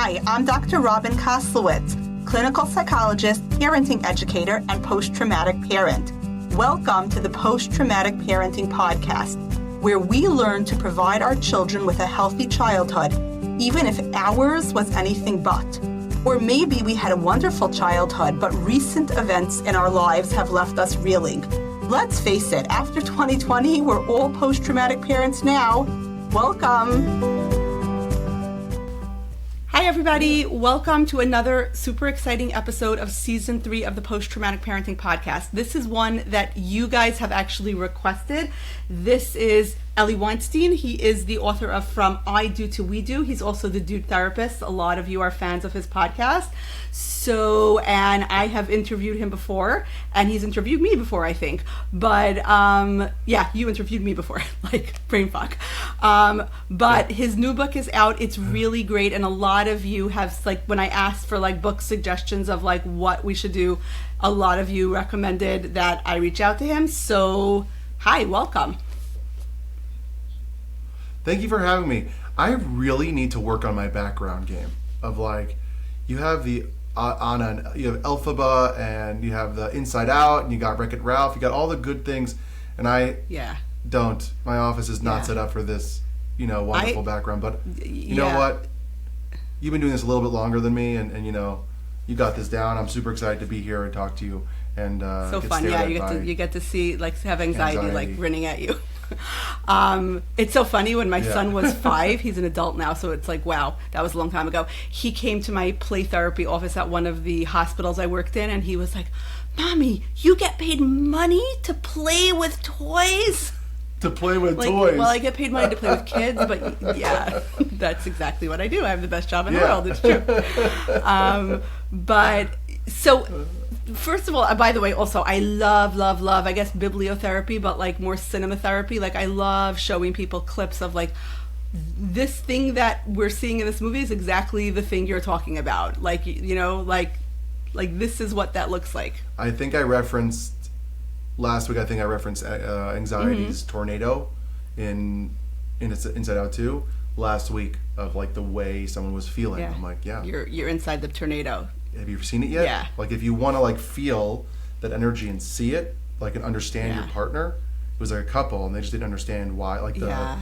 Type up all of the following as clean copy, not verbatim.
Hi, I'm Dr. Robin Koslowitz, clinical psychologist, parenting educator, and post-traumatic parent. Welcome to the Post-Traumatic Parenting Podcast, where we learn to provide our children with a healthy childhood, even if ours was anything but. Or maybe we had a wonderful childhood, but recent events in our lives have left us reeling. Let's face it, after 2020, we're all post-traumatic parents now. Welcome. Hi, everybody. Welcome to another super exciting episode of Season 3 of the Post-Traumatic Parenting Podcast. This is one that you guys have actually requested. This is Eli Weinstein. He is the author of From I Do to We Do. He's also the Dude Therapist. A lot of you are fans of his podcast. And I have interviewed him before, and he's interviewed me before, I think. But, you interviewed me before, like, brain fuck. But his new book is out. It's really great, and a lot of you have, like, when I asked for, like, book suggestions of, like, what we should do, a lot of you recommended that I reach out to him. So, hi, welcome. Thank you for having me. I really need to work on my background game of, like, you have the you have Elphaba, and you have the Inside Out, and you got Wreck-It Ralph. You got all the good things, and I don't. My office is not set up for this, wonderful background. But you know what? You've been doing this a little bit longer than me, and you got this down. I'm super excited to be here and talk to you. And so fun, you get to see, like, have anxiety like running at you. It's so funny. When my son was 5, he's an adult now, so it's like, wow, that was a long time ago. He came to my play therapy office at one of the hospitals I worked in, and he was like, "Mommy, you get paid money to play with toys?" To play with toys? Well, I get paid money to play with kids, but yeah, that's exactly what I do. I have the best job in the world. It's true. First of all, by the way, also, I love, I guess, bibliotherapy, but, like, more cinema therapy. Like, I love showing people clips of, like, this thing that we're seeing in this movie is exactly the thing you're talking about. Like, like this is what that looks like. I think last week, Anxiety's Tornado in Inside Out 2. Last week, of, like, the way someone was feeling. Yeah. I'm like, You're inside the tornado. Have you ever seen it yet? Yeah. Like, if you want to, like, feel that energy and see it, like, and understand your partner. It was like a couple, and they just didn't understand why, like, the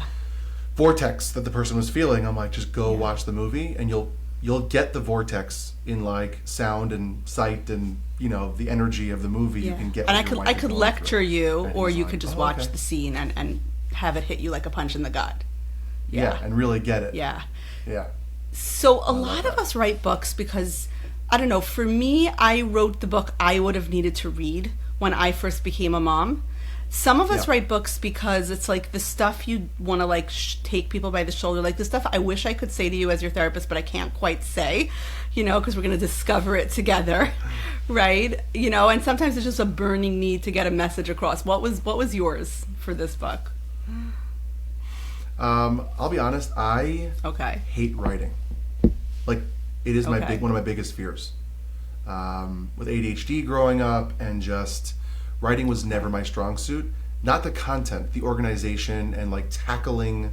vortex that the person was feeling. I'm like, just go watch the movie, and you'll get the vortex in, like, sound and sight and, the energy of the movie. You can get. And I could lecture you, or you could just watch the the scene and have it hit you like a punch in the gut. Yeah, and really get it. Yeah. Yeah. So a lot of us write books because, I don't know, for me, I wrote the book I would have needed to read when I first became a mom. Some of us write books because it's like the stuff you want to, like, take people by the shoulder, like the stuff I wish I could say to you as your therapist, but I can't quite say, because we're going to discover it together, right? And sometimes it's just a burning need to get a message across. What was yours for this book? I'll be honest, I hate writing. Like, it is one of my biggest fears. With ADHD growing up, and just writing was never my strong suit. Not the content, the organization, and, like, tackling,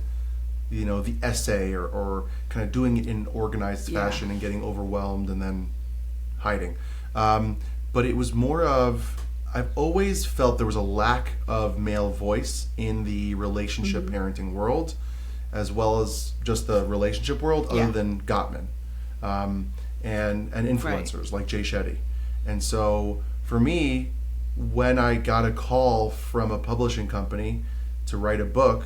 the essay or kind of doing it in organized fashion and getting overwhelmed and then hiding. But it was more of, I've always felt there was a lack of male voice in the relationship parenting world, as well as just the relationship world, other than Gottman. And influencers like Jay Shetty. And so for me, when I got a call from a publishing company to write a book,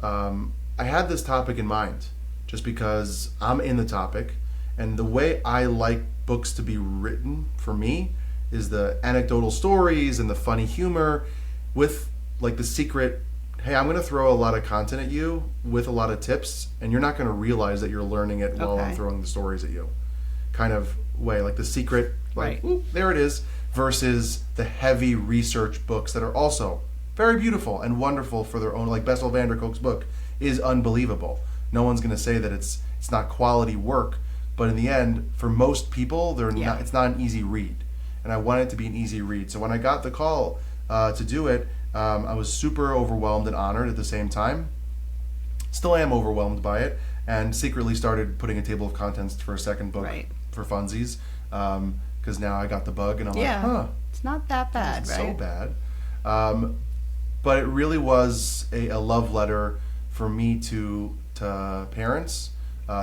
I had this topic in mind just because I'm in the topic, and the way I like books to be written for me is the anecdotal stories and the funny humor with, like, the secret, hey, I'm going to throw a lot of content at you with a lot of tips, and you're not going to realize that you're learning it while I'm throwing the stories at you. Kind of way, like the secret, like, ooh, there it is, versus the heavy research books that are also very beautiful and wonderful for their own. Like Bessel van der Kolk's book is unbelievable. No one's going to say that it's not quality work, but in the end, for most people, it's not an easy read. And I want it to be an easy read. So when I got the call to do it, I was super overwhelmed and honored at the same time. Still am overwhelmed by it. and secretly started putting a table of contents for a second book for funsies, because now I got the bug and I'm like, it's not that bad, it's right? so bad. But it really was a love letter for me to parents,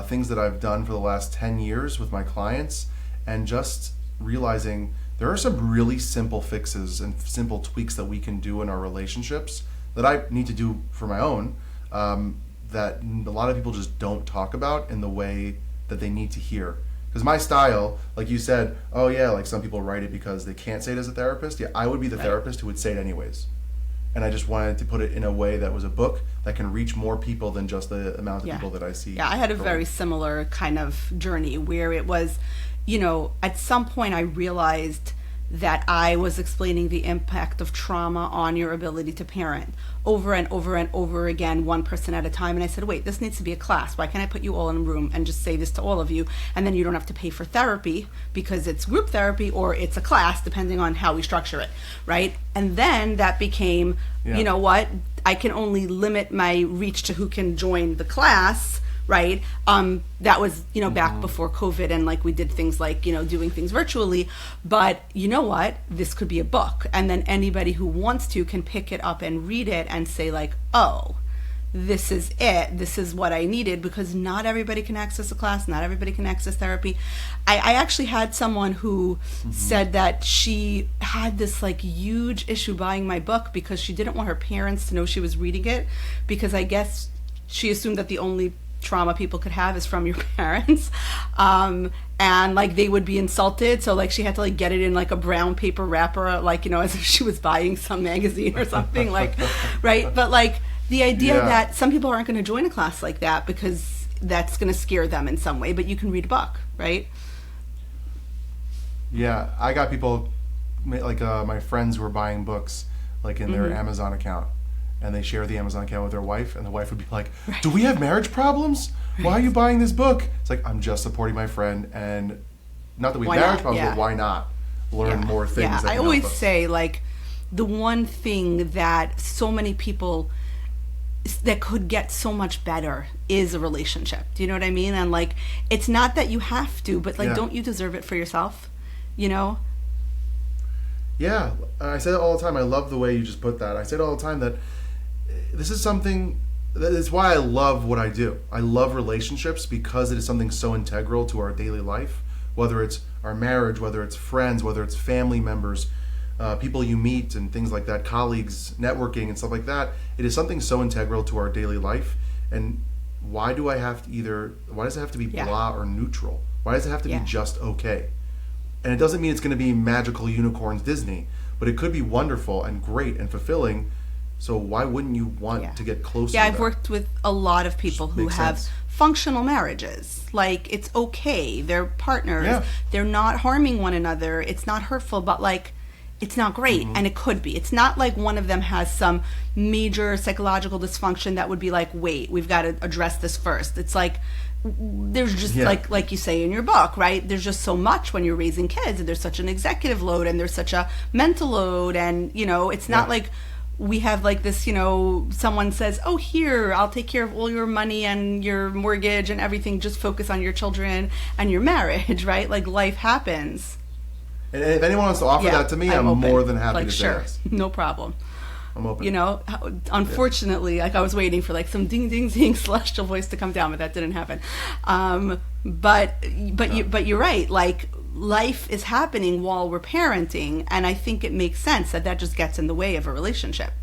things that I've done for the last 10 years with my clients, and just realizing there are some really simple fixes and simple tweaks that we can do in our relationships that I need to do for my own, that a lot of people just don't talk about in the way that they need to hear. Because my style, like you said, oh yeah, like some people write it because they can't say it as a therapist. Yeah, I would be the therapist who would say it anyways. And I just wanted to put it in a way that was a book that can reach more people than just the amount of people that I see. Yeah, I had a very similar kind of journey where it was, at some point I realized that I was explaining the impact of trauma on your ability to parent over and over and over again, one person at a time. And I said, wait, this needs to be a class. Why can't I put you all in a room and just say this to all of you? And then you don't have to pay for therapy because it's group therapy or it's a class, depending on how we structure it, right? And then that became, you know what, I can only limit my reach to who can join the class, right? That was, back before COVID, and like we did things like, doing things virtually. But you know what? This could be a book. And then anybody who wants to can pick it up and read it and say like, oh, this is it. This is what I needed, because not everybody can access a class. Not everybody can access therapy. I actually had someone who said that she had this like huge issue buying my book because she didn't want her parents to know she was reading it, because I guess she assumed that the only trauma people could have is from your parents, and like they would be insulted, so like she had to like get it in like a brown paper wrapper, like as if she was buying some magazine or something, like right? But like the idea that some people aren't going to join a class like that because that's going to scare them in some way, but you can read a book, right? Yeah, I got people like my friends were buying books like in their Amazon account, and they share the Amazon account with their wife, and the wife would be like, do we have marriage problems? Why are you buying this book? It's like, I'm just supporting my friend, and not that we have marriage problems, but why not learn more things that can I always help us. say, like, the one thing that so many people that could get so much better is a relationship. Do you know what I mean? And like, it's not that you have to, but like, don't you deserve it for yourself? Yeah, I say that all the time. I love the way you just put that. I say it all the time that this is something that is why I love what I do. I love relationships because it is something so integral to our daily life, whether it's our marriage, whether it's friends, whether it's family members, people you meet and things like that, colleagues, networking and stuff like that. It is something so integral to our daily life. And why does it have to be blah or neutral? Why does it have to be just okay? And it doesn't mean it's going to be magical unicorns Disney, but it could be wonderful and great and fulfilling. So why wouldn't you want to get closer to that? I've worked with a lot of people who have functional marriages. Like, it's okay. They're partners. Yeah. They're not harming one another. It's not hurtful, but like, it's not great. And it could be. It's not like one of them has some major psychological dysfunction that would be like, wait, we've got to address this first. It's like, there's just like you say in your book, right? There's just so much when you're raising kids, and there's such an executive load, and there's such a mental load, and it's not like we have like this, someone says, oh, here, I'll take care of all your money and your mortgage and everything, just focus on your children and your marriage, right? Like, life happens. And if anyone wants to offer that to me, I'm more than happy to say yes. No problem. I'm open. Unfortunately, like I was waiting for like some ding ding ding celestial voice to come down, but that didn't happen. But you're right. Like, life is happening while we're parenting, and I think it makes sense that just gets in the way of a relationship.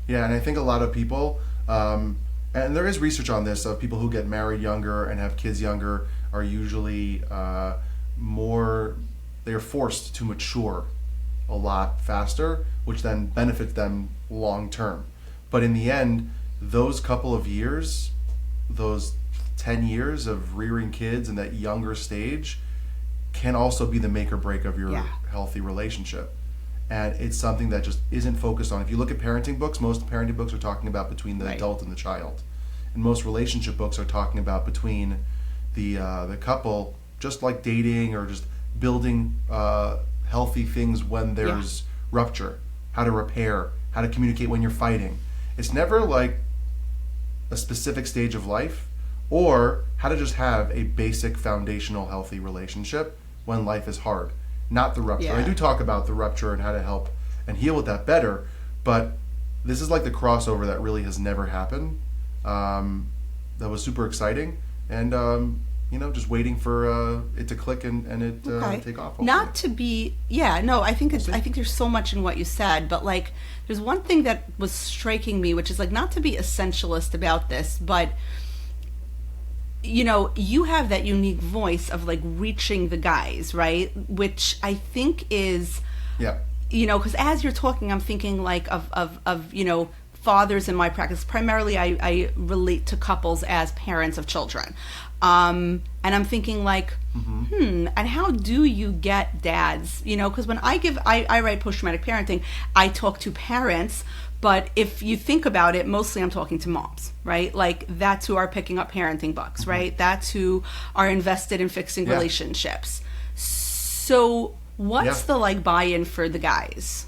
Yeah, and I think a lot of people, and there is research on this, of people who get married younger and have kids younger are usually they're forced to mature a lot faster, which then benefits them long term. But in the end, those couple of years, those 10 years of rearing kids in that younger stage can also be the make or break of your healthy relationship. And it's something that just isn't focused on. If you look at parenting books, most parenting books are talking about between the adult and the child. And most relationship books are talking about between the couple, just like dating or just building healthy things when there's rupture, how to repair, how to communicate when you're fighting. It's never like a specific stage of life, or how to just have a basic foundational healthy relationship when life is hard, not the rupture. Yeah. I do talk about the rupture and how to help and heal with that better, but this is like the crossover that really has never happened. That was super exciting, and just waiting for it to click and it take off. Hopefully. Not to be, I think I think there's so much in what you said, but like there's one thing that was striking me, which is like not to be essentialist about this, but you have that unique voice of like reaching the guys, right? Which I think is, because as you're talking, I'm thinking like of fathers in my practice. Primarily, I relate to couples as parents of children. And I'm thinking like, and how do you get dads? Because when I write post-traumatic parenting, I talk to parents, but if you think about it, mostly I'm talking to moms, right? Like that's who are picking up parenting books, right? That's who are invested in fixing relationships. So what's the like buy-in for the guys?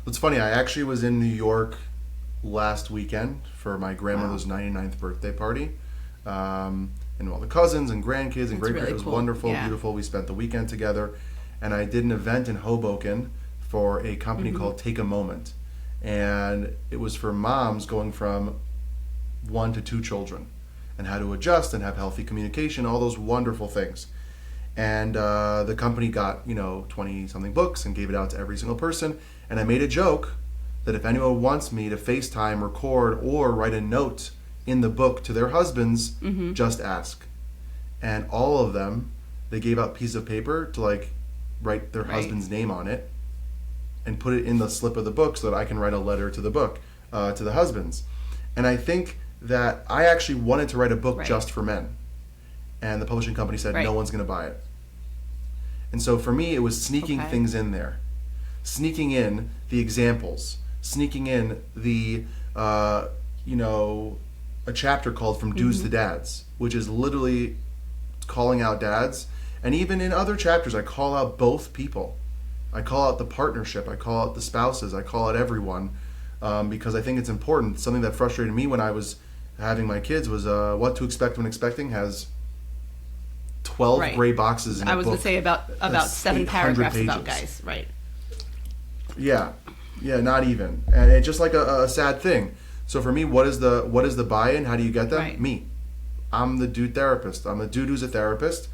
It's funny. I actually was in New York last weekend for my grandmother's 99th birthday party, and all the cousins and grandkids and great-grand. It was wonderful, beautiful. We spent the weekend together, and I did an event in Hoboken for a company called Take a Moment, and it was for moms going from 1 to 2 children and how to adjust and have healthy communication, all those wonderful things. And the company got 20-something books and gave it out to every single person. And I made a joke that if anyone wants me to FaceTime, record, or write a note in the book to their husbands, just ask. And all of them, they gave out pieces of paper to like write their husband's name on it and put it in the slip of the book so that I can write a letter to the book, to the husbands. And I think that I actually wanted to write a book just for men. And the publishing company said, no one's going to buy it. And so for me, it was sneaking things in there. Sneaking in the examples. Sneaking in the, a chapter called From Dudes to Dads, which is literally calling out dads. And even in other chapters, I call out both people. I call out the partnership. I call out the spouses. I call out everyone because I think it's important. Something that frustrated me when I was having my kids was What to Expect When Expecting has 12 gray boxes in a book. I was going to say about 7 paragraphs about guys, right? Yeah, not even. And it's just like a sad thing. So for me, what is the buy-in? How do you get that? Me. I'm the dude therapist. I'm the dude who's a therapist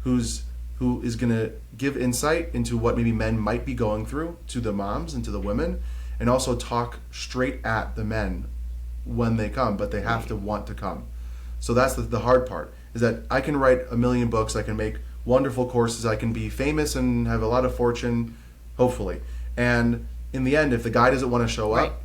who is going to give insight into what maybe men might be going through to the moms and to the women, and also talk straight at the men when they come, but they have to want to come. So that's the hard part, is that I can write a million books, I can make wonderful courses, I can be famous and have a lot of fortune, hopefully. And in the end, if the guy doesn't want to show up,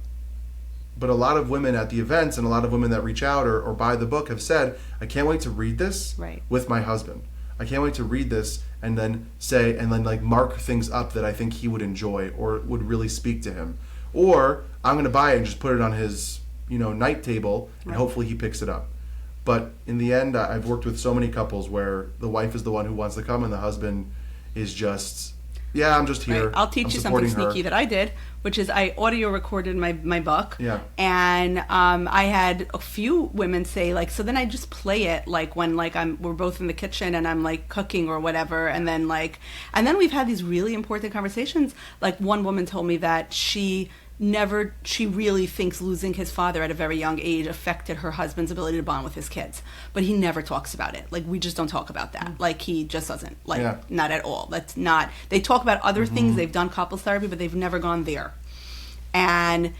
but a lot of women at the events and a lot of women that reach out or buy the book have said, I can't wait to read this with my husband. I can't wait to read this and then say, and then like mark things up that I think he would enjoy or would really speak to him. Or I'm going to buy it and just put it on his, night table and hopefully he picks it up. But in the end, I've worked with so many couples where the wife is the one who wants to come and the husband is just, I'm just here. I'll teach you something sneaky that I did, which is I audio recorded my book. Yeah. And I had a few women say like, so then I just play it like when like we're both in the kitchen and I'm like cooking or whatever, and then we've had these really important conversations. Like one woman told me that she really thinks losing his father at a very young age affected her husband's ability to bond with his kids, but he never talks about it. Like we just don't talk about that. Like he just doesn't, not at all. That's not, they talk about other things. They've done couples therapy, but they've never gone there. And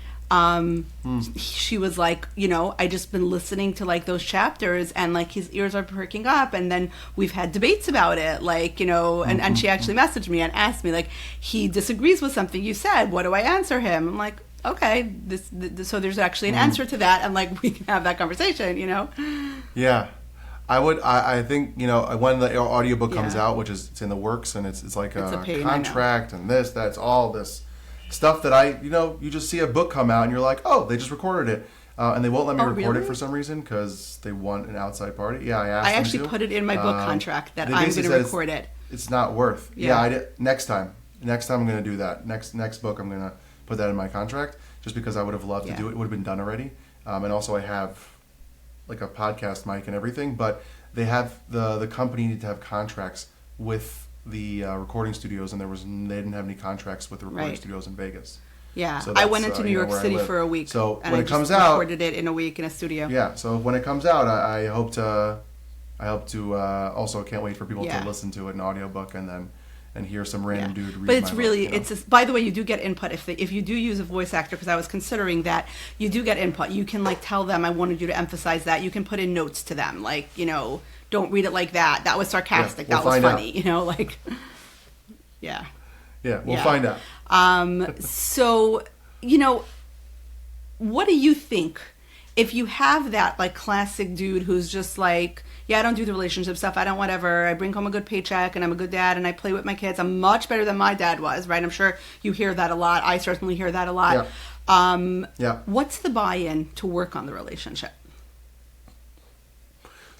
she was like, I just been listening to like those chapters and like his ears are perking up, and then we've had debates about it, like, and she actually messaged me and asked me like, he disagrees with something you said, what do I answer him? I'm like, okay, this so there's actually an answer to that, and like we can have that conversation, Yeah. I think, when the audiobook comes out, which is it's in the works, and it's like a contract and that's all this stuff that you just see a book come out and you're like, oh, they just recorded it. And they won't let me record it for some reason because they want an outside party. Yeah, I actually put it in my book contract that I'm going to record it. It's not worth. Yeah, I did. Next time I'm going to do that. Next book I'm going to put that in my contract just because I would have loved to do it. It would have been done already. and also I have like a podcast mic and everything. But they have the company need to have contracts with the recording studios, and they didn't have any contracts with the recording studios in Vegas. Yeah, so I went into New York City for a week. So and when it comes out, recorded it in a week in a studio. Yeah, so when it comes out, I hope to also can't wait for people to listen to it in audiobook and hear some random dude read. But it's my really book, by the way, you do get input if you do use a voice actor, because I was considering that. You do get input. You can like tell them, I wanted you to emphasize that. You can put in notes to them, like, don't read it like that. That was sarcastic. That was funny. Like, yeah. Yeah, we'll find out. So, what do you think if you have that like classic dude who's just like, I don't do the relationship stuff, I don't whatever, I bring home a good paycheck and I'm a good dad and I play with my kids, I'm much better than my dad was, right? I'm sure you hear that a lot. I certainly hear that a lot. What's the buy-in to work on the relationship?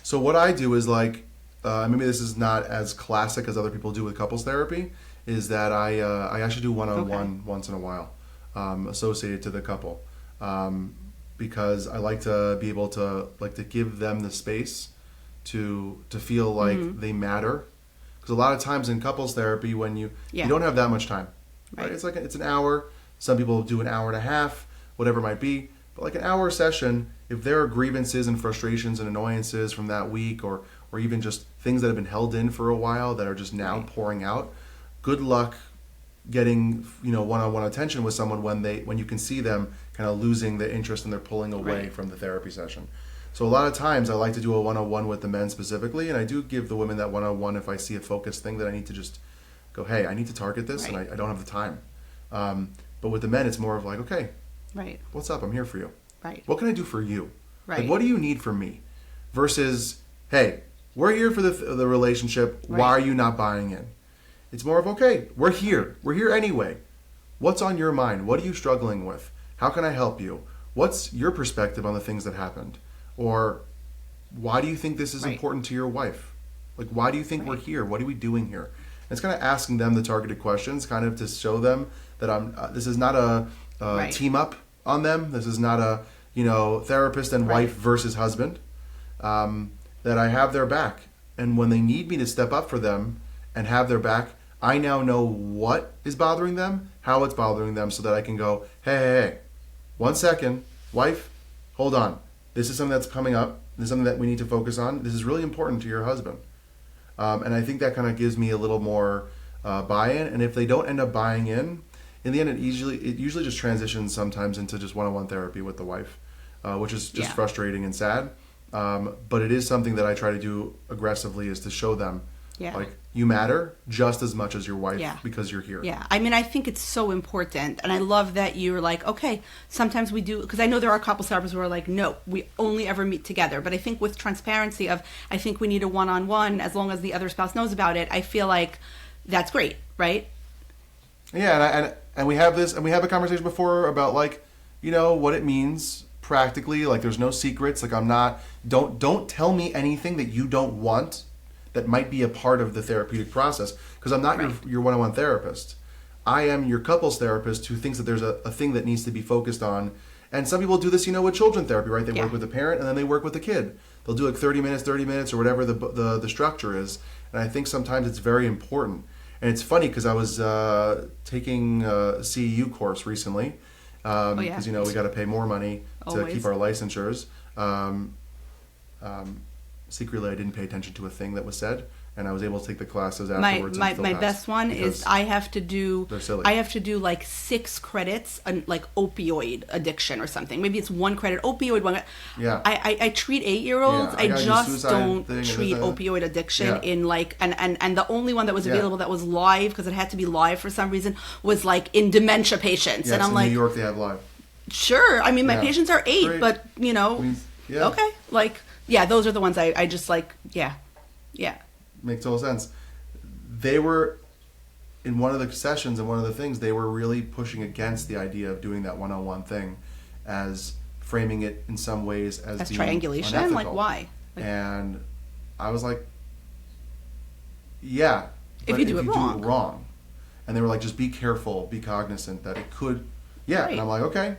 So what I do is like, maybe this is not as classic as other people do with couples therapy, is that I actually do one-on-one once in a while, associated to the couple, because I like to be able to give them the space to feel like they matter, because a lot of times in couples therapy, when you don't have that much time, right? It's an hour. Some people do an hour and a half, whatever it might be, but like an hour session, if there are grievances and frustrations and annoyances from that week, or even just things that have been held in for a while that are just now pouring out, good luck getting one-on-one attention with someone when you can see them kind of losing the interest and they're pulling away from the therapy session. So a lot of times I like to do a one-on-one with the men specifically, and I do give the women that one-on-one if I see a focused thing that I need to just go, hey, I need to target this, and I don't have the time. But with the men, it's more of like, okay, what's up? I'm here for you. Right. What can I do for you? Right. Like, what do you need from me? Versus, hey, we're here for the relationship. Right. Why are you not buying in? It's more of, okay, we're here. We're here anyway. What's on your mind? What are you struggling with? How can I help you? What's your perspective on the things that happened? Or why do you think this is important to your wife? Like, why do you think we're here? What are we doing here? And it's kind of asking them the targeted questions, kind of to show them that this is not a team up on them. This is not a therapist and wife versus husband. That I have their back, and when they need me to step up for them and have their back, I now know what is bothering them, how it's bothering them, so that I can go, hey, 1 second, wife, hold on. This is something that's coming up. This is something that we need to focus on. This is really important to your husband. And I think that kind of gives me a little more buy-in. And if they don't end up buying in the end, it usually just transitions sometimes into just one-on-one therapy with the wife, which is just frustrating and sad. But it is something that I try to do aggressively, is to show them, like, you matter just as much as your wife because you're here. Yeah. I mean, I think it's so important. And I love that you're like, okay, sometimes we do, because I know there are couple therapists who are like, no, we only ever meet together. But I think with transparency I think we need a one-on-one, as long as the other spouse knows about it, I feel like that's great, right? Yeah. And we have this, and we have a conversation before about like, what it means practically. Like, there's no secrets. Like, don't tell me anything that you don't want that might be a part of the therapeutic process, because I'm not your one-on-one therapist. I am your couples therapist who thinks that there's a thing that needs to be focused on. And some people do this, with children therapy, right? They work with the parent and then they work with the kid. They'll do like 30 minutes, or whatever the structure is. And I think sometimes it's very important. And it's funny because I was taking a CEU course recently, because we got to pay more money to keep our licensures. Secretly, I didn't pay attention to a thing that was said, and I was able to take the classes afterwards. My best one is I have to do like 6 credits on like opioid addiction or something. Maybe it's 1 credit opioid. I treat 8-year-olds. I just don't treat opioid addiction in like and the only one that was available that was live, because it had to be live for some reason, was like in dementia patients. And I'm like, in New York they have live. Sure. I mean, my patients are 8, but okay, like. Yeah, those are the ones I just like, yeah. Makes total sense. They were, in one of the sessions and one of the things, they were really pushing against the idea of doing that one-on-one thing, as framing it in some ways as being triangulation? unethical. Like, why? And I was like, yeah. If you do it wrong. And they were like, just be careful, be cognizant that it could, and I'm like, okay.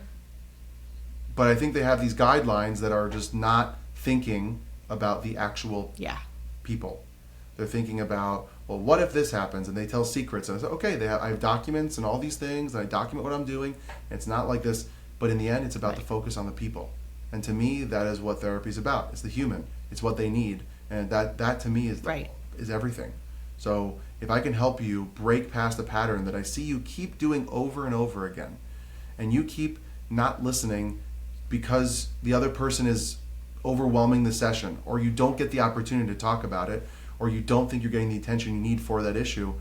But I think they have these guidelines that are just not thinking about the actual people. They're thinking about, well, what if this happens? And they tell secrets. And I say, okay, I have documents and all these things, and I document what I'm doing. And it's not like this. But in the end, it's about the focus on the people. And to me, that is what therapy is about. It's the human. It's what they need. And that to me is everything. So if I can help you break past a pattern that I see you keep doing over and over again, and you keep not listening because the other person is overwhelming the session, or you don't get the opportunity to talk about it, or you don't think you're getting the attention you need for that issue,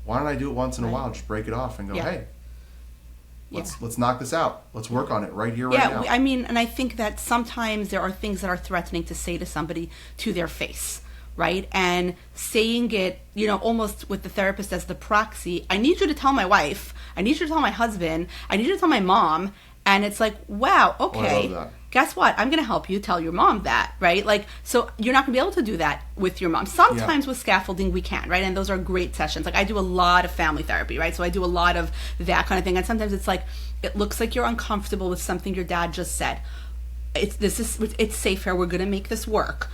why don't I do it once in a while? Just break it off and go, hey, let's knock this out. Let's work on it right here, right now. I mean, and I think that sometimes there are things that are threatening to say to somebody to their face, right? And saying it, almost with the therapist as the proxy, I need you to tell my wife, I need you to tell my husband, I need you to tell my mom. And it's like, wow, okay, I love that. Guess what? I'm going to help you tell your mom that, right? Like, so you're not going to be able to do that with your mom. Sometimes with scaffolding we can, right? And those are great sessions. Like I do a lot of family therapy, right? So I do a lot of that kind of thing. And sometimes it's like, it looks like you're uncomfortable with something your dad just said. It's safe here. We're going to make this work.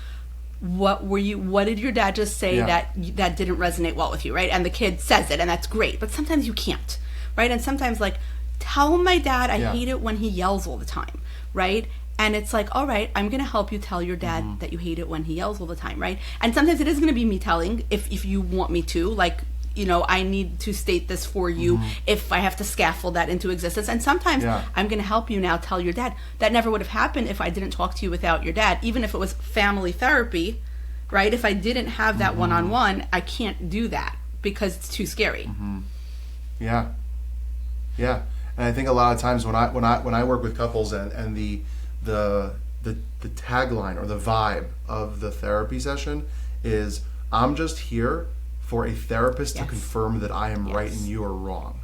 What did your dad just say that didn't resonate well with you, right? And the kid says it, and that's great. But sometimes you can't, right? And sometimes like, tell my dad I hate it when he yells all the time, right? And it's like, all right, I'm going to help you tell your dad that you hate it when he yells all the time, right? And sometimes it is going to be me telling if you want me to, like, I need to state this for you if I have to scaffold that into existence. And sometimes I'm going to help you now tell your dad. That never would have happened if I didn't talk to you without your dad, even if it was family therapy, right? If I didn't have that one-on-one, I can't do that because it's too scary. Yeah. And I think a lot of times when I work with couples and the tagline or the vibe of the therapy session is, I'm just here for a therapist to confirm that I am right and you are wrong.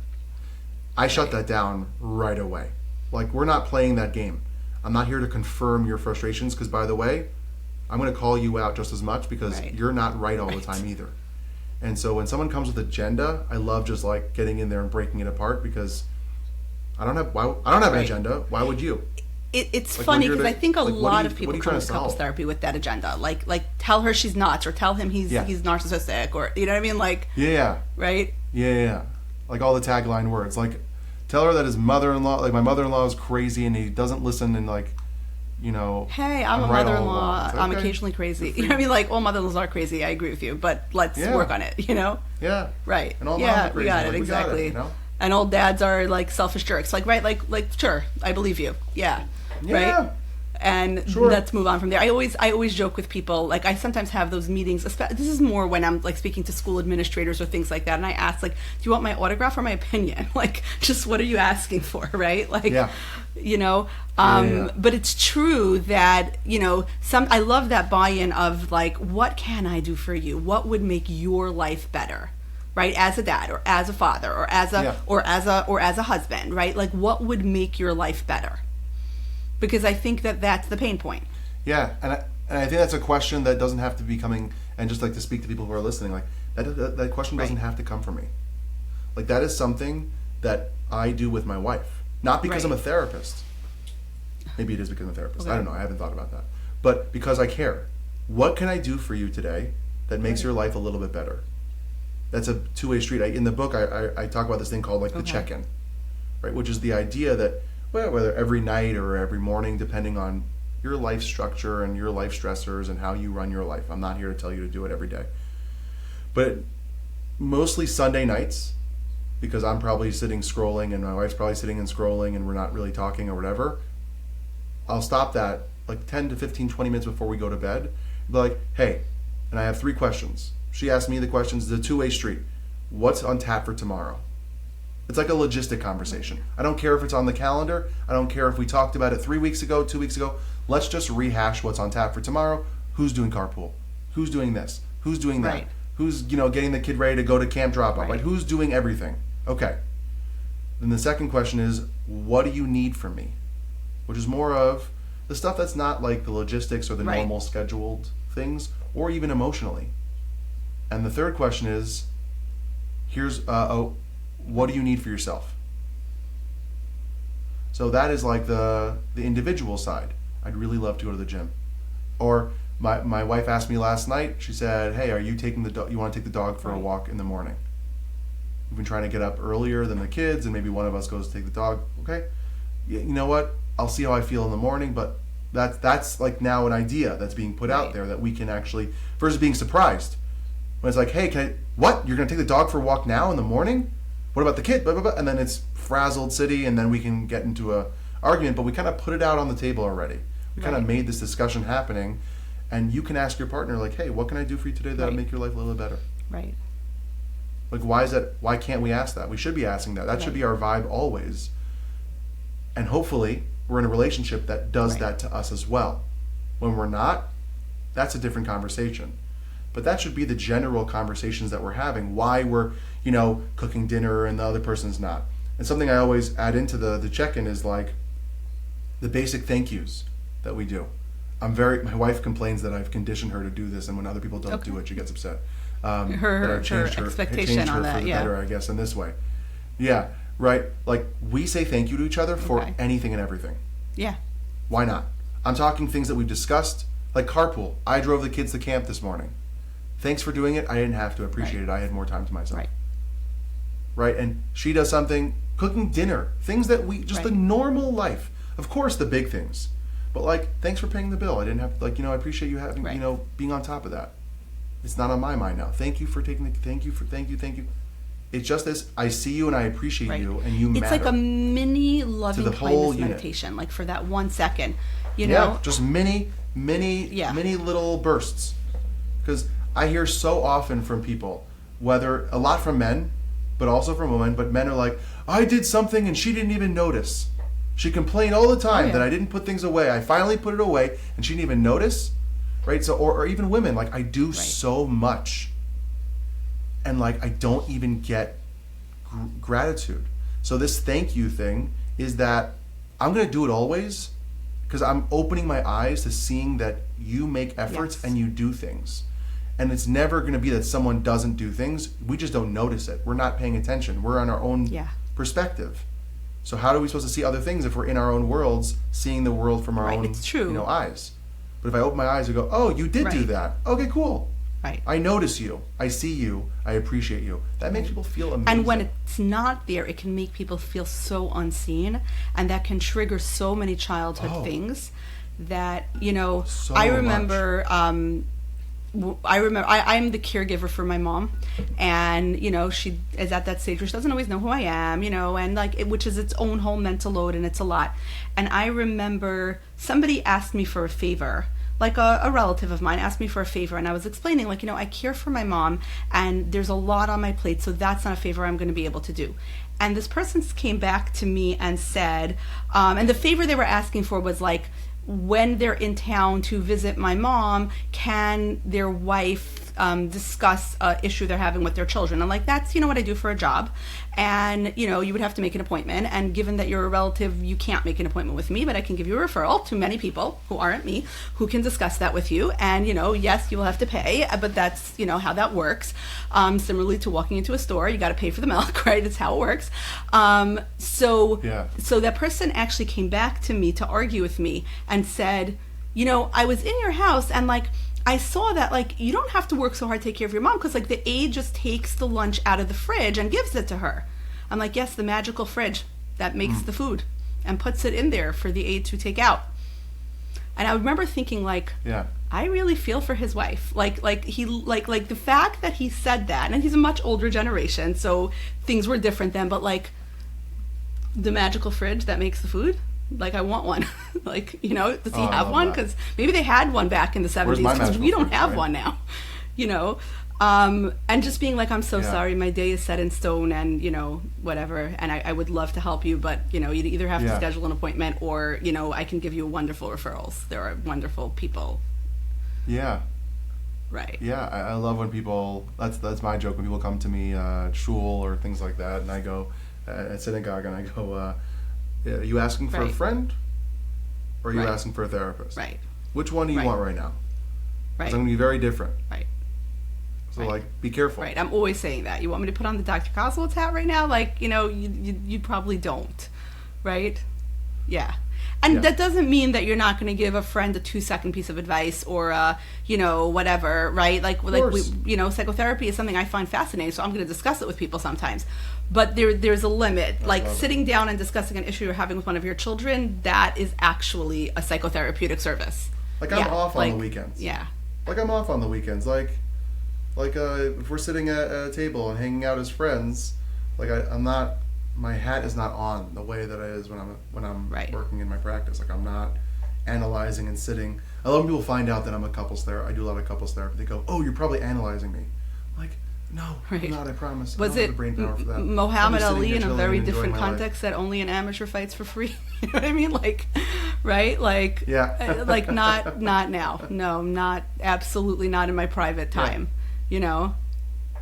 I shut that down right away. Like, we're not playing that game. I'm not here to confirm your frustrations, because by the way, I'm going to call you out just as much because you're not right all the time either. And so when someone comes with agenda, I love just like getting in there and breaking it apart, because I don't have an agenda. Why would you? It's funny because I think a lot of people come to couples therapy with that agenda. Like tell her she's nuts, or tell him he's narcissistic, or you know what I mean? Like right? Yeah. Like all the tagline words. Like, tell her that his mother-in-law, like my mother-in-law is crazy and he doesn't listen, and like, hey, I'm a mother-in-law. I'm occasionally crazy. You know what I mean? Like, all mothers are crazy. I agree with you, but let's work on it. Yeah. Right. And all moms are crazy. We got it, exactly. Got it, And old dads are like selfish jerks. Like, right? Like, sure, I believe you. Yeah. Right. And let's move on from there. I always joke with people. Like, I sometimes have those meetings. This is more when I'm like speaking to school administrators or things like that, and I ask, like, do you want my autograph or my opinion? Like, just what are you asking for, right? Like, But it's true that I love that buy-in of like, what can I do for you? What would make your life better? Right, as a dad or as a father or as a husband, right? Like, what would make your life better? Because I think that's the pain point. Yeah, and I think that's a question that doesn't have to be coming, and just like to speak to people who are listening, like that question doesn't have to come from me. Like, that is something that I do with my wife, not because I'm a therapist. Maybe it is because I'm a therapist. I don't know. I haven't thought about that, but because I care. What can I do for you today that makes your life a little bit better? That's a two-way street. In the book, I talk about this thing called like the check-in, right? Which is the idea that, well, whether every night or every morning, depending on your life structure and your life stressors and how you run your life. I'm not here to tell you to do it every day. But mostly Sunday nights, because I'm probably sitting scrolling and my wife's probably sitting and scrolling and we're not really talking or whatever, I'll stop that like 10 to 15, 20 minutes before we go to bed. Be like, hey, and I have 3 questions. She asked me the questions. It's a two-way street. What's on tap for tomorrow? It's like a logistic conversation. I don't care if it's on the calendar. I don't care if we talked about it 3 weeks ago, 2 weeks ago. Let's just rehash what's on tap for tomorrow. Who's doing carpool? Who's doing this? Who's doing that? Right. Who's getting the kid ready to go to camp drop-off? Right. Like, who's doing everything? Okay. Then the second question is, what do you need from me? Which is more of the stuff that's not like the logistics or the normal scheduled things, or even emotionally. And the third question is, what do you need for yourself? So that is like the individual side. I'd really love to go to the gym. Or my wife asked me last night, she said, hey, are you taking the dog, you want to take the dog for a walk in the morning? We've been trying to get up earlier than the kids, and maybe one of us goes to take the dog. Okay, you know what? I'll see how I feel in the morning, but that's like now an idea that's being put out there that we can actually, versus being surprised. When it's like, hey, what? You're going to take the dog for a walk now in the morning? What about the kid? Blah, blah, blah. And then it's frazzled city, and then we can get into a argument, but we kind of put it out on the table already. We kind of made this discussion happening, and you can ask your partner, like, hey, what can I do for you today that'll make your life a little bit better? Right. Like, why can't we ask that? We should be asking that. That should be our vibe always. And hopefully we're in a relationship that does that to us as well. When we're not, that's a different conversation. But that should be the general conversations that we're having. Why we're, cooking dinner and the other person's not. And something I always add into the check-in is like the basic thank yous that we do. My wife complains that I've conditioned her to do this, and when other people don't do it, she gets upset. Her expectation on that, for the better, I guess, in this way. Yeah, right. Like, we say thank you to each other for anything and everything. Yeah. Why not? I'm talking things that we've discussed, like carpool. I drove the kids to camp this morning. Thanks for doing it. I didn't have to. Appreciate it. I had more time to myself. Right. And she does something, cooking dinner, things that we, just the normal life. Of course, the big things. But like, thanks for paying the bill. I didn't have to, I appreciate you having, being on top of that. It's not on my mind now. Thank you for taking thank you. It's just this, I see you and I appreciate you, and you matter. It's like a mini loving kindness meditation, like for that 1 second, Yeah, just mini little bursts. Because I hear so often from people, a lot from men, but also from women, but men are like, I did something and she didn't even notice. She complained all the time that I didn't put things away. I finally put it away and she didn't even notice. Right? So, or even women, like, I do so much and like I don't even get gratitude. So this thank you thing is that I'm going to do it always because I'm opening my eyes to seeing that you make efforts and you do things. And it's never going to be that someone doesn't do things. We just don't notice it. We're not paying attention. We're on our own perspective. So how are we supposed to see other things if we're in our own worlds, seeing the world from our own eyes? But if I open my eyes and go, oh, you did do that. Okay, cool. Right. I notice you. I see you. I appreciate you. That makes people feel amazing. And when it's not there, it can make people feel so unseen, and that can trigger so many childhood things that, so I remember I'm the caregiver for my mom, and she is at that stage where she doesn't always know who I am, and like which is its own whole mental load, and it's a lot. And I remember somebody asked me for a favor, like a relative of mine asked me for a favor, and I was explaining like, I care for my mom and there's a lot on my plate, so that's not a favor I'm going to be able to do. And this person came back to me and said, and the favor they were asking for was like, when they're in town to visit my mom, can their wife discuss an issue they're having with their children? I'm like, that's, what I do for a job. And, you would have to make an appointment. And given that you're a relative, you can't make an appointment with me, but I can give you a referral to many people who aren't me, who can discuss that with you. And, yes, you will have to pay, but that's, how that works. Similarly to walking into a store, you got to pay for the milk, right? That's how it works. So that person actually came back to me to argue with me and said, I was in your house and like, I saw that like you don't have to work so hard to take care of your mom because like the aide just takes the lunch out of the fridge and gives it to her. I'm like, yes, the magical fridge that makes the food and puts it in there for the aide to take out. And I remember thinking like, I really feel for his wife. Like the fact that he said that, and he's a much older generation, so things were different then. But like the magical fridge that makes the food. Like I want one. Like, does he have one? Because maybe they had one back in the 70s because we don't have one now, and just being like, I'm so sorry, my day is set in stone and, whatever. And I would love to help you, but, you either have to schedule an appointment or, I can give you wonderful referrals. There are wonderful people. Yeah. Right. Yeah. I love when people, that's my joke, when people come to me at shul or things like that. And I go at synagogue and I go, are you asking for a friend or are you asking for a therapist? Right. Which one do you want right now? Right. It's going to be very different. Right. So, like, be careful. Right. I'm always saying that. You want me to put on the Dr. Kozlowitz hat right now? Like, you probably don't. Right? Yeah. And that doesn't mean that you're not going to give a friend a 2-second piece of advice or whatever, right? Like psychotherapy is something I find fascinating, so I'm going to discuss it with people sometimes. But there's a limit. Like sitting down and discussing an if you're having with one of your children, that is actually a psychotherapeutic service. Like I'm off on the weekends. Yeah. Like I'm off on the weekends. Like if we're sitting at a table and hanging out as friends, like I'm not. My hat is not on the way that it is when I'm working in my practice. Like I'm not analyzing and sitting. A lot of people find out that I'm a couples therapist. I do a lot of couples therapy. They go, "Oh, you're probably analyzing me." I'm like, no, I'm not. I promise. Was it Muhammad Ali in a very different context that only an amateur fights for free? You know what I mean? Like, right? Like, like not now. No, not absolutely not in my private time. You know.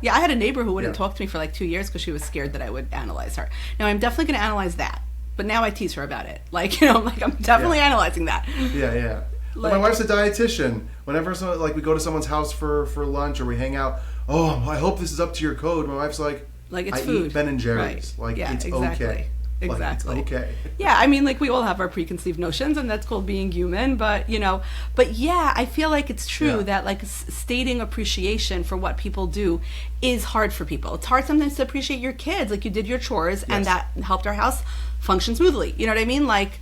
Yeah, I had a neighbor who wouldn't talk to me for like 2 years because she was scared that I would analyze her. Now, I'm definitely going to analyze that. But now I tease her about it. Like, I'm definitely analyzing that. Yeah. Like, my wife's a dietitian. Whenever we go to someone's house for lunch or we hang out, I hope this is up to your code. My wife's like it's I food. Eat Ben and Jerry's. Like, it's exactly. okay. Exactly. Like, it's okay. Yeah, I mean, we all have our preconceived notions, and that's called being human. But I feel like it's true that stating appreciation for what people do is hard for people. It's hard sometimes to appreciate your kids, like you did your chores, and that helped our house function smoothly. You know what I mean? Like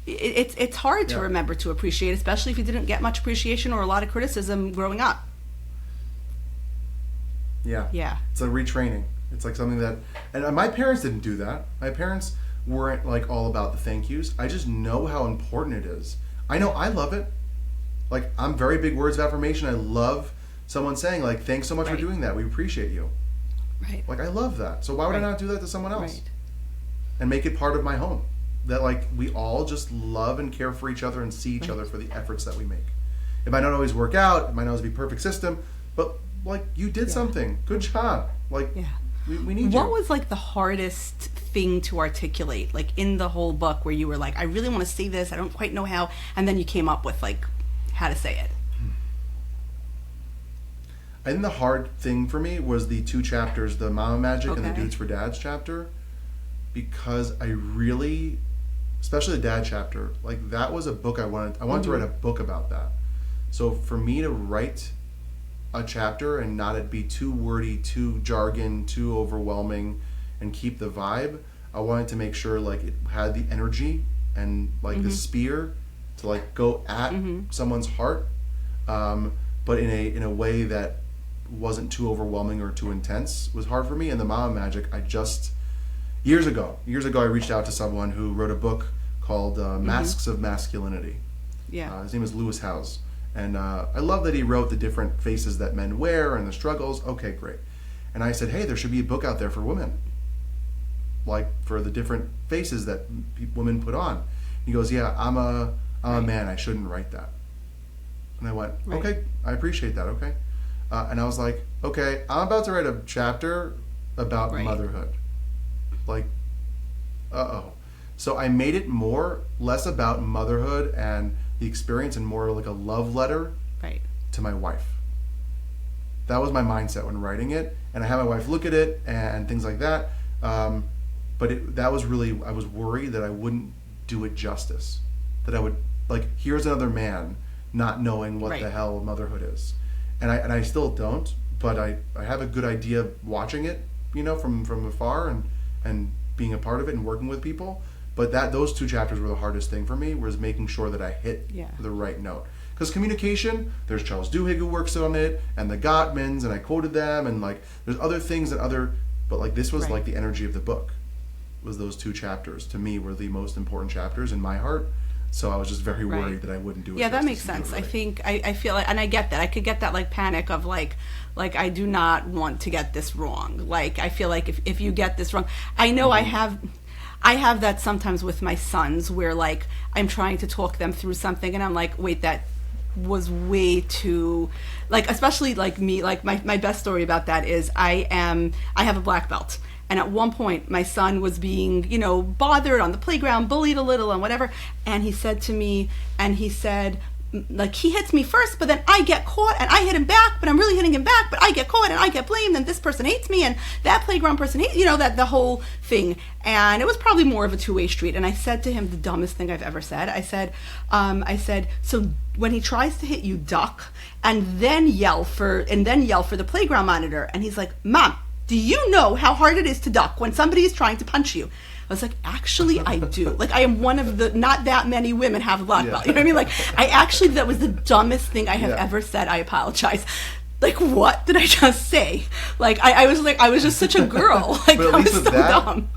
it's hard to remember to appreciate, especially if you didn't get much appreciation or a lot of criticism growing up. Yeah. It's a retraining. It's like something that, and my parents didn't do that. My parents weren't like all about the thank yous. I just know how important it is. I know I love it. Like I'm very big words of affirmation. I love someone saying like, thanks so much for doing that. We appreciate you. Right. Like I love that. So why would I not do that to someone else? Right. And make it part of my home. That like we all just love and care for each other and see each other for the efforts that we make. It might not always work out. It might not always be a perfect system, but like you did something. Good job. Like we need you. What was like the hardest thing to articulate, like in the whole book, where you were like, I really want to say this, I don't quite know how, and then you came up with like how to say it? I think the hard thing for me was the 2 chapters, the Mama Magic and the Dudes for Dads chapter, because I really, especially the dad chapter, like that was a book I wanted to write a book about that. So for me to write a chapter and not it be too wordy, too jargon, too overwhelming, and keep the vibe, I wanted to make sure like it had the energy and like the spear to like go at someone's heart, but in a way that wasn't too overwhelming or too intense. It was hard for me. And the Mama Magic, years ago I reached out to someone who wrote a book called Masks of Masculinity. His name is Lewis Howes. And I love that he wrote the different faces that men wear and the struggles. Okay, great. And I said, hey, there should be a book out there for women, like for the different faces that women put on. He goes, yeah, I'm a man. I shouldn't write that. And I went, okay, I appreciate that. Okay. And I was like, okay, I'm about to write a chapter about motherhood. Like, So I made it less about motherhood and the experience and more like a love letter to my wife. That was my mindset when writing it. And I had my wife look at it and things like that. But that was really, I was worried that I wouldn't do it justice. That I would, like, here's another man not knowing what the hell motherhood is. And I still don't, but I have a good idea of watching it, from afar and being a part of it and working with people. But those 2 chapters were the hardest thing for me, was making sure that I hit the right note. Because communication, there's Charles Duhigg who works on it, and the Gottmans, and I quoted them, and like there's other things but like this was like the energy of the book. Was those 2 chapters to me were the most important chapters in my heart. So I was just very worried that I wouldn't do it. Yeah, that makes sense. I think I feel like, and I get that. I could get that like panic of like I do not want to get this wrong. Like I feel like if you get this wrong, I know I have that sometimes with my sons where like I'm trying to talk them through something and I'm like, wait, that was way too, like, especially like me, like my best story about that is I have a black belt. And at one point, my son was being, bothered on the playground, bullied a little and whatever. And he said to me, like he hits me first, but then I get caught and I hit him back, but I'm really hitting him back, but I get caught and I get blamed, and this person hates me and that playground person hates, that the whole thing. And it was probably more of a two-way street. And I said to him the dumbest thing I've ever said. I said, so when he tries to hit you, duck and then yell for the playground monitor. And he's like, Mom, do you know how hard it is to duck when somebody is trying to punch you? I was like, actually, I do. Like, I am one of the, not that many women have a black belt. You know what I mean? Like, that was the dumbest thing I have ever said. I apologize. Like, what did I just say? Like, I was just such a girl. Like, but at I least was with so that, dumb.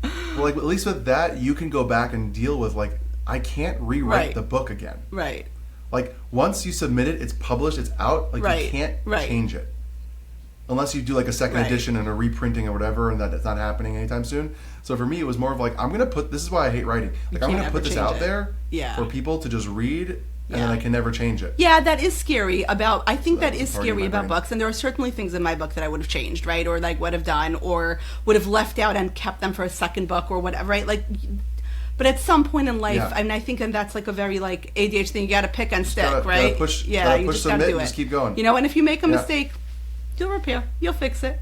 Well, like, at least with that, you can go back and deal with, like, I can't rewrite the book again. Right. Like, once you submit it, it's published, it's out. Like, you can't change it. Unless you do like a second edition and a reprinting or whatever, and that's not happening anytime soon. So for me, it was more of like, this is why I hate writing. Like, I'm going to put this out there for people to just read, and then I can never change it. Yeah, that is scary about, I think that is scary about books. And there are certainly things in my book that I would have changed, right? Or like would have done, or would have left out and kept them for a second book or whatever, right? Like, but at some point in life, I mean, I think that's like a very like ADHD thing. You got to pick and stick, right? You just got to do it. Just keep going. And if you make a mistake, you'll repair, you'll fix it,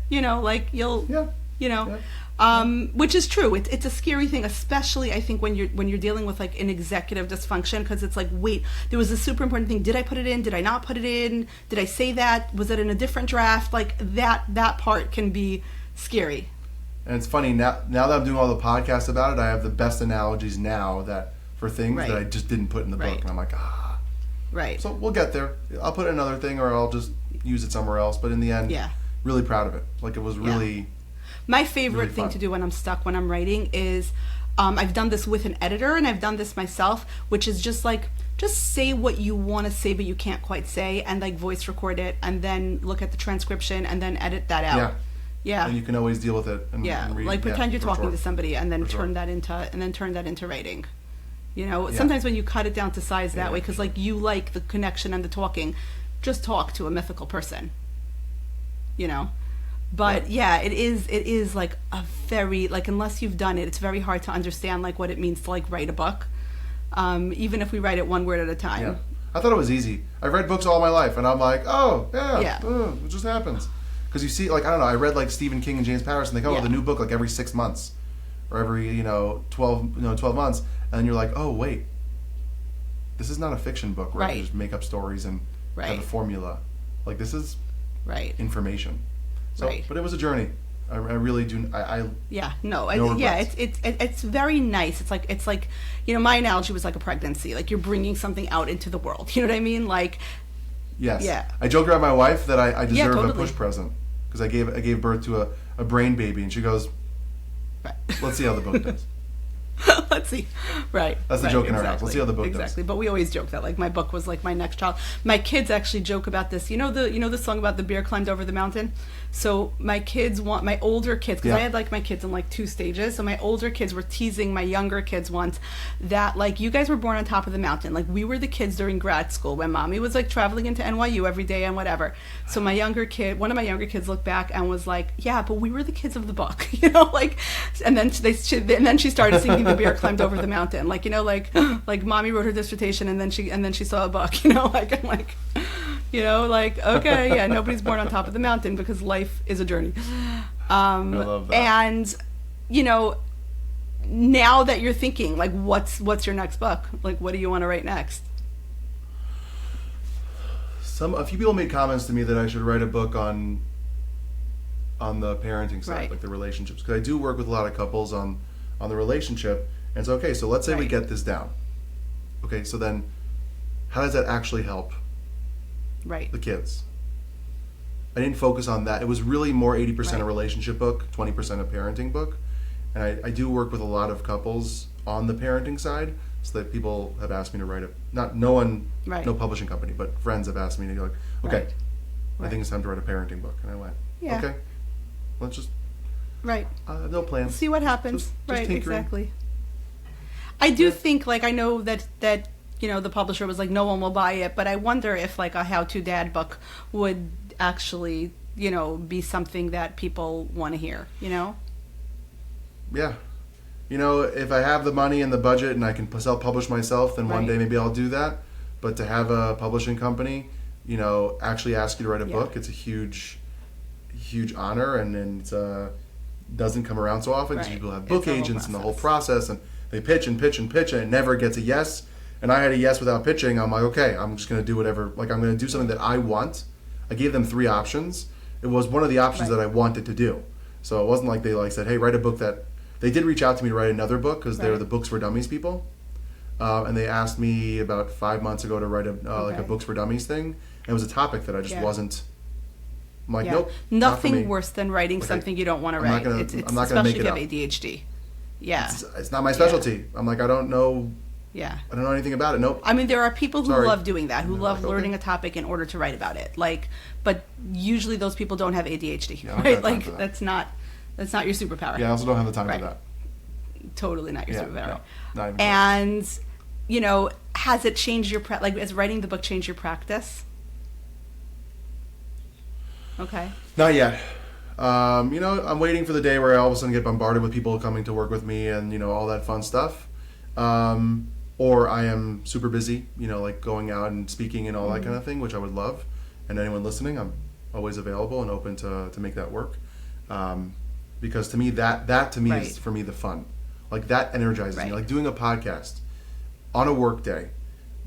which is true. It's a scary thing, especially I think when you're dealing with like an executive dysfunction, because it's like, wait, there was a super important thing. Did I put it in? Did I not put it in? Did I say that? Was it in a different draft? Like that part can be scary. And it's funny now that I'm doing all the podcasts about it, I have the best analogies now that for things that I just didn't put in the book, and I'm like, Right. So we'll get there. I'll put in another thing, or I'll just use it somewhere else. But in the end, really proud of it. Like, it was really my favorite really thing to do when I'm stuck, when I'm writing, is I've done this with an editor, and I've done this myself, which is just say what you want to say but you can't quite say, and like voice record it, and then look at the transcription, and then edit that out. Yeah. And you can always deal with it. And read, like pretend you're talking to somebody, and then turn that into writing. Sometimes when you cut it down to size that way, because like you like the connection and the talking, just talk to a mythical person. But it is like a very, like, unless you've done it, it's very hard to understand like what it means to like write a book, even if we write it one word at a time. Yeah. I thought it was easy. I've read books all my life, and I'm like, it just happens. Because you see, like, I don't know, I read like Stephen King and James Patterson, they come out with a new book like every 6 months, or every 12 months, and you're like, oh wait, this is not a fiction book where you just make up stories and have a formula. Like, this is information. So, but it was a journey. I really do. It's very nice. It's like my analogy was like a pregnancy. Like, you're bringing something out into the world. You know what I mean? Like, yes. Yeah. I joked around my wife that I deserve a push present because I gave birth to a brain baby, and she goes, let's see how the book does. Let's see. Right. That's the joke in our house. Let's see how the book does. Exactly. But we always joke that like my book was like my next child. My kids actually joke about this. You know the song about the bear climbed over the mountain? So my older kids, because I had like my kids in like 2 stages. So my older kids were teasing my younger kids once that like, you guys were born on top of the mountain. Like, we were the kids during grad school when mommy was like traveling into NYU every day and whatever. So one of my younger kids looked back and was like, yeah, but we were the kids of the book, like, and then she started singing the bear climbed over the mountain. Like, like mommy wrote her dissertation and then she saw a book, like, I'm like, like, okay, yeah, nobody's born on top of the mountain because life is a journey. I love that. And, now that you're thinking, like, what's your next book? Like, what do you want to write next? A few people made comments to me that I should write a book on the parenting side, like the relationships. Because I do work with a lot of couples on the relationship. And it's okay, so let's say we get this down. Okay, so then how does that actually help the kids? I didn't focus on that. It was really more 80% a relationship book, 20% a parenting book. And I do work with a lot of couples on the parenting side, so that people have asked me to write no publishing company, but friends have asked me to go, like, okay, I think it's time to write a parenting book. And I went, okay, let's just, no plans. See what happens. Just tinkering. Exactly. I do think, like, I know that the publisher was like, no one will buy it, but I wonder if like a how-to dad book would actually, be something that people want to hear, Yeah. If I have the money and the budget and I can self-publish myself, then one day maybe I'll do that. But to have a publishing company, you know, actually ask you to write a book, it's a huge honor, and it doesn't come around so often because people have book agents and the whole process, and they pitch and pitch and pitch, and it never gets a yes. And I had a yes without pitching. I'm like, okay, I'm just going to do whatever. Like, I'm going to do something that I want. I gave them 3 options. It was one of the options that I wanted to do. So it wasn't like they said, hey, write a book that... They did reach out to me to write another book because they're the Books for Dummies people. And they asked me about 5 months ago to write a Books for Dummies thing. And it was a topic that I just wasn't... I'm like, nope. Nothing worse than writing something you don't want to write. I'm not going to make it up. Especially if you have ADHD. Yeah. It's not my specialty. I'm like, I don't know... Yeah. I don't know anything about it. Nope. I mean, there are people who love doing that, who love learning a topic in order to write about it. Like, but usually those people don't have ADHD, right? Like, that's not your superpower. Yeah, I also don't have the time for that. Totally not your superpower. No, not even and, you know, has it changed your has writing the book changed your practice? Okay. Not yet. You know, I'm waiting for the day where I all of a sudden get bombarded with people coming to work with me and, you know, all that fun stuff. Or I am super busy, you know, like going out and speaking and all that kind of thing, which I would love. And anyone listening, I'm always available and open to make that work. Because to me, that to me is, for me, the fun. Like, that energizes me. Like, doing a podcast on a work day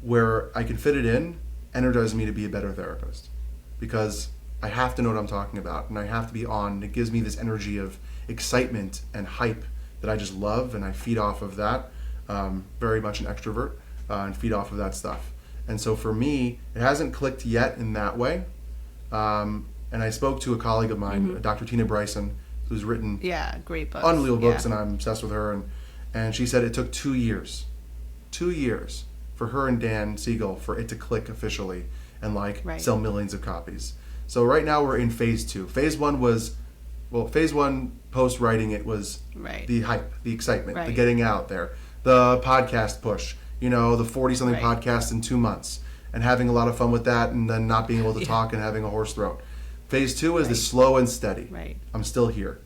where I can fit it in energizes me to be a better therapist. Because I have to know what I'm talking about, and I have to be on. And it gives me this energy of excitement and hype that I just love, and I feed off of that. Very much an extrovert, and feed off of that stuff. And so for me, it hasn't clicked yet in that way. And I spoke to a colleague of mine, Dr. Tina Bryson, who's written great books. Unbelievable books, and I'm obsessed with her. And she said it took 2 years for her and Dan Siegel for it to click officially and sell millions of copies. So right now we're in phase 2. Phase 1 was, phase 1 post writing it was the hype, the excitement, the getting out there. The podcast push, you know, the 40-something podcasts in 2 months, and having a lot of fun with that, and then not being able to talk and having a hoarse throat. Phase 2 is the slow and steady. I'm still here,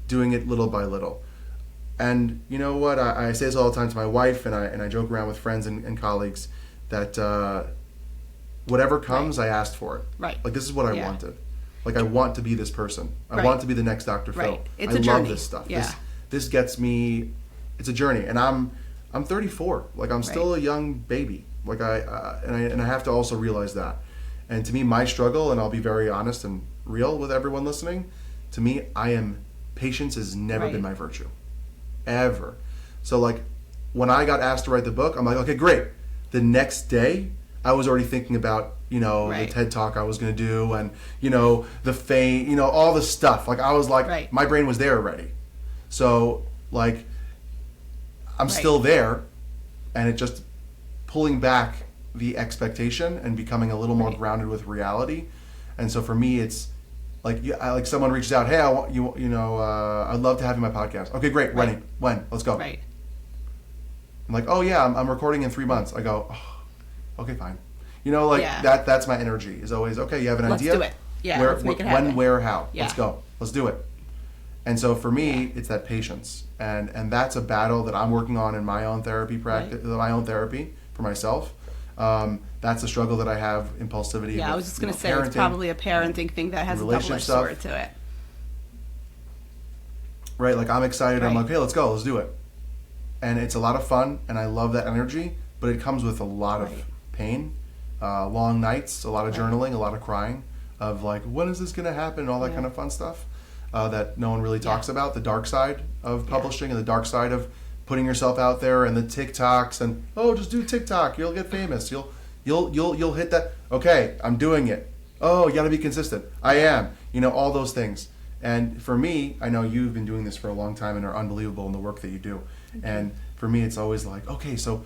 doing it little by little. And you know what? I say this all the time to my wife, and I joke around with friends and colleagues that whatever comes, I asked for it. Like, this is what I wanted. Like, I want to be this person. I want to be the next Dr. Phil. It's I a journey. love this stuff. This gets me. It's a journey, and I'm 34. Like, I'm still a young baby. Like, I have to also realize that. And to me, my struggle, and I'll be very honest and real with everyone listening, to me, patience has never been my virtue. Ever. So, like, when I got asked to write the book, I'm like, okay, great. The next day, I was already thinking about, you know, the TED Talk I was going to do, and, you know, the fame, you know, all the stuff. Like, I was like, my brain was there already. So, like, I'm still there, and it just pulling back the expectation and becoming a little more grounded with reality. And so for me, it's like someone reaches out, hey, I want you, you know, I'd love to have you on my podcast. Okay, great. When? Let's go. I'm like, oh yeah, I'm recording in 3 months. I go, oh, okay, fine. You know, like that's my energy is always, okay, you have an idea? Let's do it. Yeah, let's make it happen. When, where, how? Let's go. Let's do it. And so for me, it's that patience, and that's a battle that I'm working on in my own therapy practice, my own therapy for myself. That's a struggle that I have, impulsivity. Yeah, I was just going to say it's probably a parenting thing that has a double-edged sword to it. Right, like I'm excited. I'm like, okay, let's go, let's do it. And it's a lot of fun, and I love that energy, but it comes with a lot of pain, long nights, a lot of journaling, a lot of crying, of like, when is this going to happen, and all that kind of fun stuff. That no one really talks about, the dark side of publishing and the dark side of putting yourself out there, and the TikToks, and just do TikTok, you'll get famous, you'll hit that. Okay, I'm doing it. Oh, you got to be consistent. I am. You know, all those things. And for me, I know you've been doing this for a long time and are unbelievable in the work that you do. And for me, it's always like, okay, so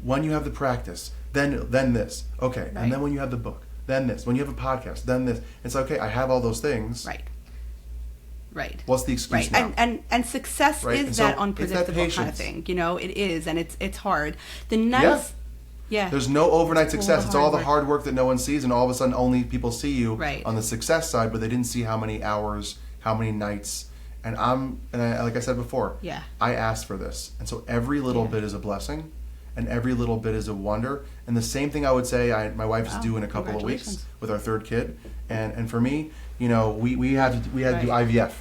when you have the practice, then this. Okay, and then when you have the book, then this. When you have a podcast, then this. It's okay, I have all those things. Right. What's the excuse now? And success is and that unpredictable kind of thing. You know, it is, and it's hard. The nice, There's no overnight success. It's all the hard work that no one sees, and all of a sudden, only people see you on the success side, but they didn't see how many hours, how many nights. And like I said before, I asked for this, and so every little bit is a blessing, and every little bit is a wonder. And the same thing I would say, my wife's due in a couple of weeks with our third kid. And for me, you know, we had to do IVF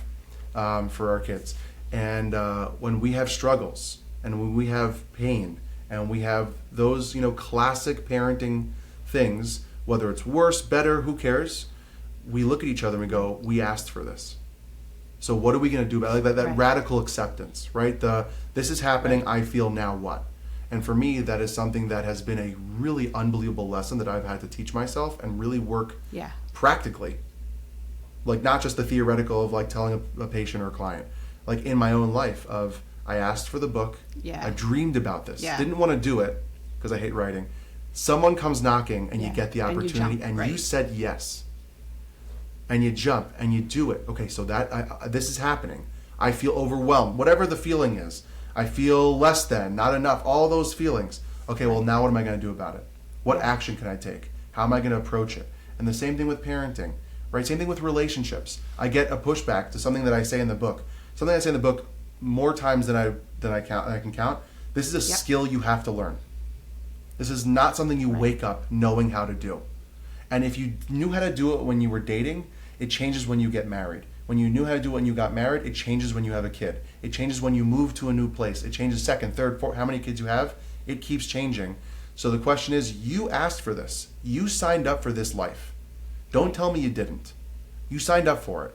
for our kids. And when we have struggles and when we have pain and we have those, you know, classic parenting things, whether it's worse, better, who cares? We look at each other and we go, we asked for this. So what are we going to do about it? Like that radical acceptance, right? This is happening, I feel, now what? And for me, that is something that has been a really unbelievable lesson that I've had to teach myself and really work practically. Like not just the theoretical of like telling a patient or a client, like in my own life of I asked for the book, I dreamed about this, didn't want to do it because I hate writing. Someone comes knocking and you get the opportunity and you said yes. And you jump and you do it. Okay, so this is happening. I feel overwhelmed. Whatever the feeling is. I feel less than, not enough, all those feelings. Okay, well now what am I going to do about it? What action can I take? How am I going to approach it? And the same thing with parenting, right? Same thing with relationships. I get a pushback to something that I say in the book. Something I say in the book more times than I can count. This is a skill you have to learn. This is not something you wake up knowing how to do. And if you knew how to do it when you were dating, it changes when you get married. When you knew how to do it when you got married, it changes when you have a kid. It changes when you move to a new place. It changes second, third, fourth, how many kids you have. It keeps changing. So the question is, you asked for this. You signed up for this life. Don't tell me you didn't. You signed up for it.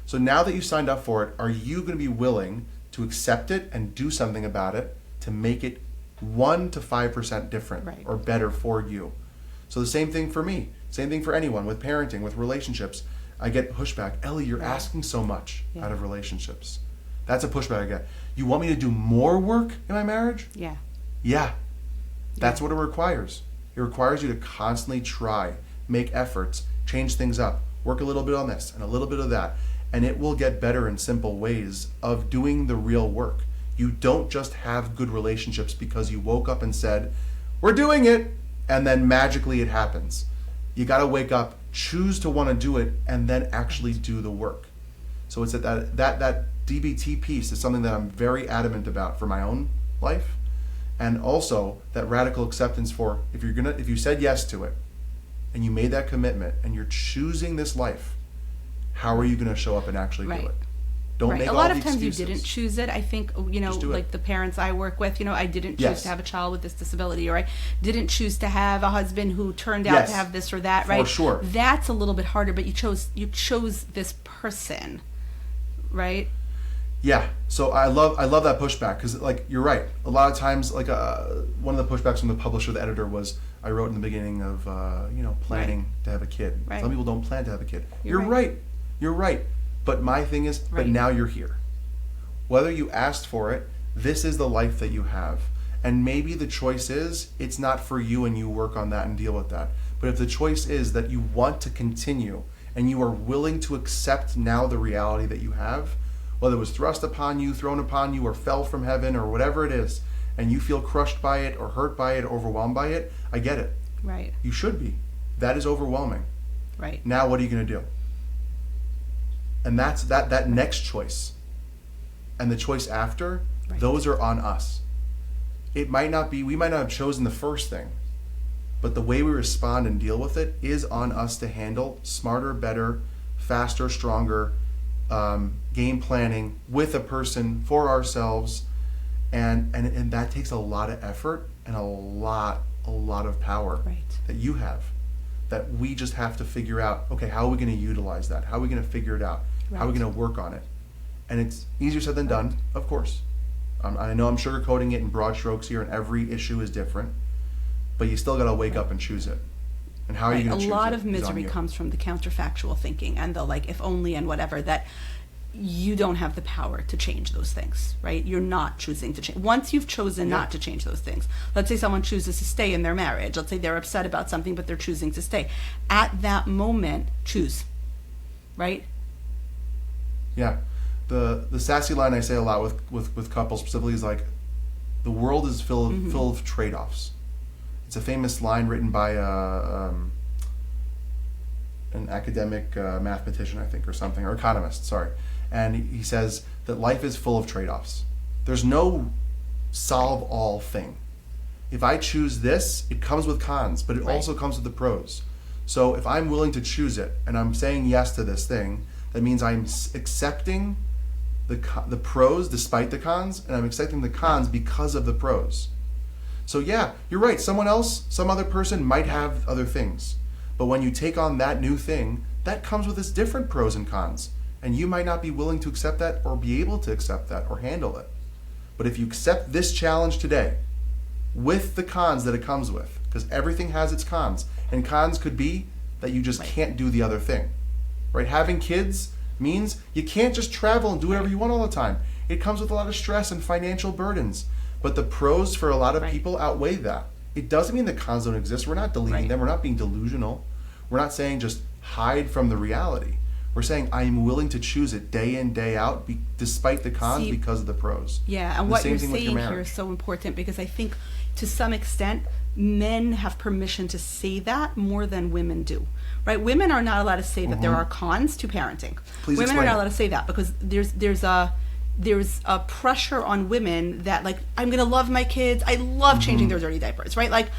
So now that you signed up for it, are you going to be willing to accept it and do something about it to make it 1 to 5% different or better for you? So the same thing for me. Same thing for anyone with parenting, with relationships. I get pushback. Ellie, you're asking so much out of relationships. That's a pushback I get. You want me to do more work in my marriage? Yeah. That's what it requires. It requires you to constantly try, make efforts, change things up, work a little bit on this and a little bit of that. And it will get better in simple ways of doing the real work. You don't just have good relationships because you woke up and said, we're doing it, and then magically it happens. You got to wake up, choose to want to do it, and then actually do the work. So it's that DBT piece is something that I'm very adamant about for my own life, and also that radical acceptance for if you said yes to it, and you made that commitment, and you're choosing this life, how are you going to show up and actually do it? Don't make a all lot the of times excuses. you didn't choose it. I think, you know, like the parents I work with, you know, I didn't choose to have a child with this disability, or I didn't choose to have a husband who turned out to have this or that, right? For sure. That's a little bit harder, but you chose this person, right? Yeah. So I love that pushback because, like, you're right. A lot of times, like, one of the pushbacks from the publisher, the editor, was I wrote in the beginning of, planning to have a kid. Right. Some people don't plan to have a kid. You're right. You're right. But my thing is, but now you're here. Whether you asked for it, this is the life that you have. And maybe the choice is, it's not for you and you work on that and deal with that. But if the choice is that you want to continue and you are willing to accept now the reality that you have, whether it was thrust upon you, thrown upon you, or fell from heaven, or whatever it is, and you feel crushed by it or hurt by it or overwhelmed by it, I get it. Right. You should be. That is overwhelming. Right. Now what are you going to do? And that's that next choice. And the choice after, those are on us. It might not be, we might not have chosen the first thing, but the way we respond and deal with it is on us to handle smarter, better, faster, stronger, game planning with a person for ourselves. And that takes a lot of effort and a lot of power that you have, that we just have to figure out, okay, how are we going to utilize that? How are we going to figure it out? How are we going to work on it? And it's easier said than done, of course. I know I'm sugarcoating it in broad strokes here, and every issue is different, but you still got to wake up and choose it. And how are you going to choose it? A lot of misery comes from the counterfactual thinking and the like, if only and whatever, that you don't have the power to change those things, right? You're not choosing to change. Once you've chosen not to change those things, let's say someone chooses to stay in their marriage. Let's say they're upset about something, but they're choosing to stay. At that moment, choose, right? Yeah. The sassy line I say a lot with couples specifically is like, the world is full of trade-offs. It's a famous line written by an academic mathematician, I think, or something, or economist, sorry. And he says that life is full of trade-offs. There's no solve-all thing. if I choose this, it comes with cons, but it also comes with the pros. So if I'm willing to choose it and I'm saying yes to this thing, that means I'm accepting the pros despite the cons, and I'm accepting the cons because of the pros. So yeah, you're right. Some other person might have other things. But when you take on that new thing, that comes with its different pros and cons. And you might not be willing to accept that or be able to accept that or handle it. But if you accept this challenge today with the cons that it comes with, because everything has its cons, and cons could be that you just can't do the other thing. Right? Having kids means you can't just travel and do whatever you want all the time. It comes with a lot of stress and financial burdens. But the pros for a lot of people outweigh that. It doesn't mean the cons don't exist. We're not deleting them. We're not being delusional. We're not saying just hide from the reality. We're saying I'm willing to choose it day in, day out, despite the cons because of the pros. Yeah, and what you're saying here is so important, because I think to some extent men have permission to say that more than women do. Right? Women are not allowed to say that there are cons to parenting. Please women explain. are not allowed to say that because there's a pressure on women that, like, I'm going to love my kids. I love changing their dirty diapers, right? Like,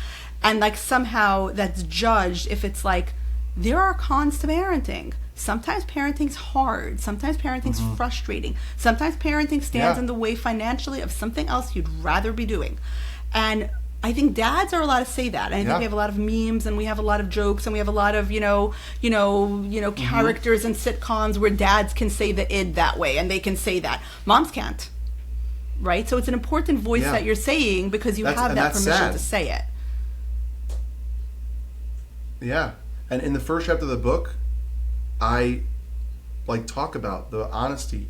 and like somehow that's judged if it's like, there are cons to parenting. Sometimes parenting's hard. Sometimes parenting's frustrating. Sometimes parenting stands in the way financially of something else you'd rather be doing. And I think dads are allowed to say that. And I think we have a lot of memes, and we have a lot of jokes, and we have a lot of, characters in sitcoms where dads can say the id that way, and they can say that. Moms can't. Right? So it's an important voice that you're saying because you have that permission to say it. Yeah. And in the first chapter of the book, I talk about the honesty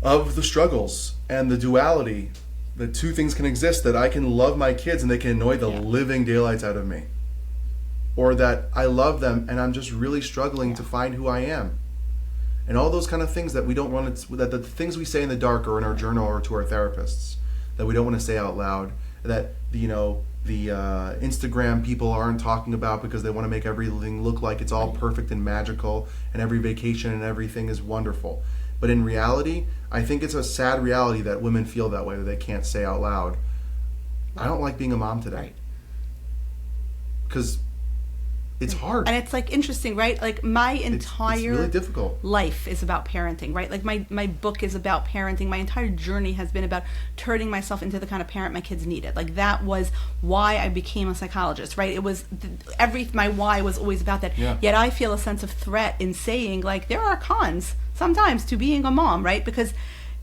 of the struggles and the duality. The two things can exist, that I can love my kids and they can annoy the living daylights out of me. Or that I love them and I'm just really struggling to find who I am. And all those kind of things that we don't want to, that the things we say in the dark or in our journal or to our therapists that we don't want to say out loud, that, the Instagram people aren't talking about because they want to make everything look like it's all perfect and magical and every vacation and everything is wonderful. But in reality, I think it's a sad reality that women feel that way, that they can't say out loud, I don't like being a mom today. Because it's hard. And it's interesting, right? Like my entire it's really difficult. Life is about parenting, right? Like my book is about parenting. My entire journey has been about turning myself into the kind of parent my kids needed. Like that was why I became a psychologist, right? It was my why was always about that. Yeah. Yet I feel a sense of threat in saying there are cons sometimes to being a mom, right? Because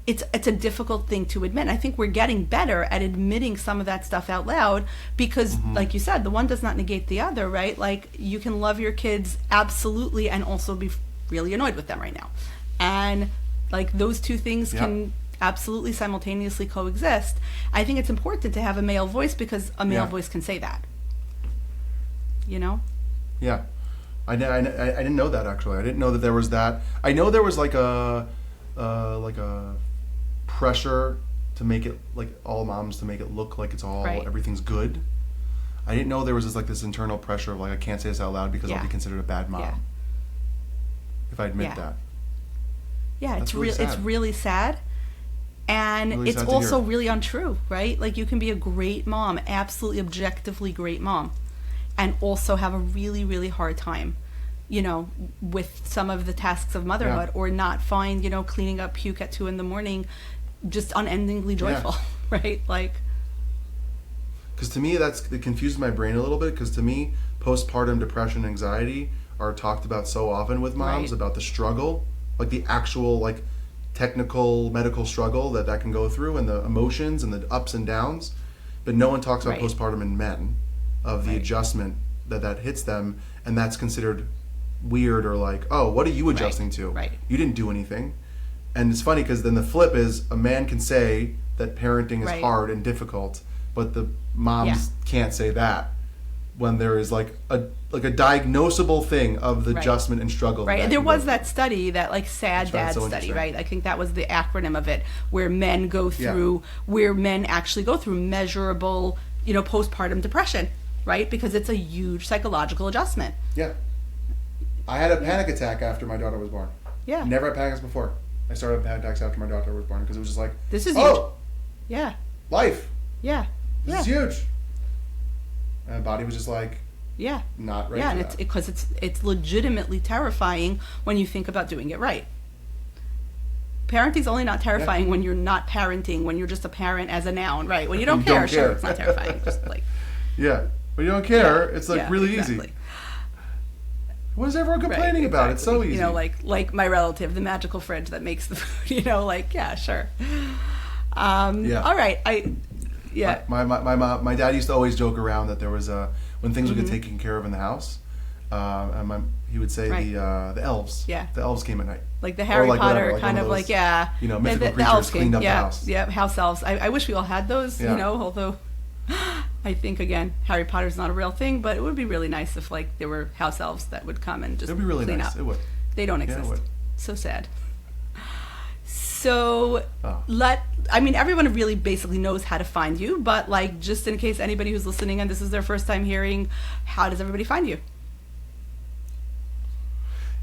it's a difficult thing to admit. And I think we're getting better at admitting some of that stuff out loud because, like you said, the one does not negate the other, right? Like you can love your kids absolutely and also be really annoyed with them right now. And those two things can absolutely simultaneously coexist. I think it's important to have a male voice because a male voice can say that. Yeah. I didn't know that, actually. I didn't know that there was that. I know there was a pressure to make it all moms to make it look like it's all everything's good. I didn't know there was this internal pressure of I can't say this out loud because I'll be considered a bad mom if I admit that. Yeah, it's really sad. And really it's also really untrue, right? You can be a great mom, absolutely objectively great mom, and also have a really, really hard time, with some of the tasks of motherhood or not find, cleaning up puke at 2 a.m. just unendingly joyful, right? Because to me, it confuses my brain a little bit, because to me, postpartum depression and anxiety are talked about so often with moms, about the struggle, the actual, technical medical struggle that can go through, and the emotions and the ups and downs. But no one talks about postpartum in men, of the adjustment that hits them, and that's considered weird or oh, what are you adjusting to? You didn't do anything. And it's funny because then the flip is a man can say that parenting is hard and difficult, but the moms can't say that when there is a diagnosable thing of the adjustment and struggle. Right. And there was that study, that sad dad study, right? I think that was the acronym of it, where men go through, where men actually go through measurable, postpartum depression, right? Because it's a huge psychological adjustment. Yeah. I had a panic attack after my daughter was born. Yeah. Never had panics before. I started having panic attacks after my daughter was born because it was just this is huge. Yeah. Life. Yeah. This is huge. And my body was just like, not ready for that. Because it's legitimately terrifying when you think about doing it right. Parenting's only not terrifying when you're not parenting, when you're just a parent as a noun, right? When you don't care, sure, it's not terrifying. Just like when you don't care, it's like really easy. What is everyone complaining about? It's so easy. You know, like my relative, the magical fridge that makes the food. You know, like sure. All right, My dad used to always joke around that there was when things would get taken care of in the house, and he would say the elves. Yeah. The elves came at night. Like the Harry Potter kind of like you know, mythical creatures cleaned up the house. Yeah, house elves. I wish we all had those. You know, although I think again Harry Potter's not a real thing, but it would be really nice if like there were house elves that would come and just clean up. It would be really nice. Up. It would. They don't exist. It would. So sad. So everyone really basically knows how to find you, but like just in case anybody who's listening and this is their first time hearing, how does everybody find you?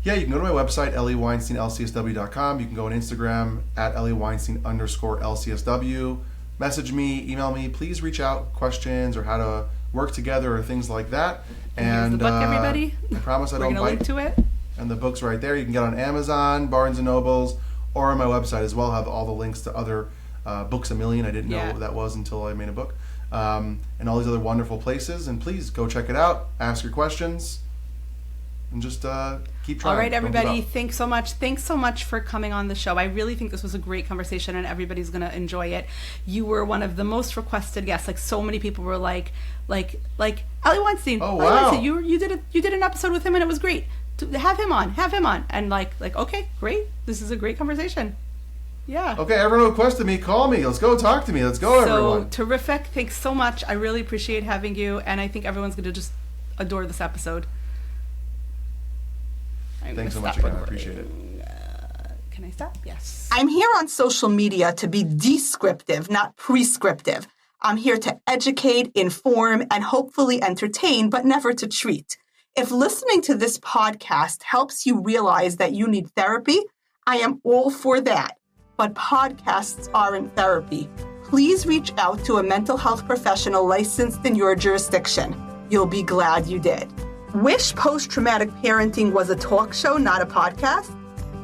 Yeah, you can go to my website, eliweinsteinlcsw.com. You can go on Instagram at eliweinstein_LCSW. Message me, email me. Please reach out, questions or how to work together or things like that. And here's the book, everybody. I promise I don't bite. We're going to link to it. And the book's right there. You can get on Amazon, Barnes & Nobles, or on my website as well. Have all the links to other Books A Million. I didn't know what that was until I made a book. And all these other wonderful places. And please go check it out. Ask your questions. And just keep trying. All right, everybody. Thanks so much. Thanks so much for coming on the show. I really think this was a great conversation, and everybody's going to enjoy it. You were one of the most requested guests. Like so many people were like Eli Weinstein. Oh wow! Weinstein, you did an episode with him, and it was great. Have him on. And like okay, great. This is a great conversation. Yeah. Okay, everyone who requested me, call me. Let's go talk to me. Let's go, everyone. So terrific. Thanks so much. I really appreciate having you, and I think everyone's going to just adore this episode. Thanks so much again. I appreciate it. Can I stop? Yes. I'm here on social media to be descriptive, not prescriptive. I'm here to educate, inform, and hopefully entertain, but never to treat. If listening to this podcast helps you realize that you need therapy, I am all for that. But podcasts aren't therapy. Please reach out to a mental health professional licensed in your jurisdiction. You'll be glad you did. Wish Post-Traumatic Parenting was a talk show, not a podcast?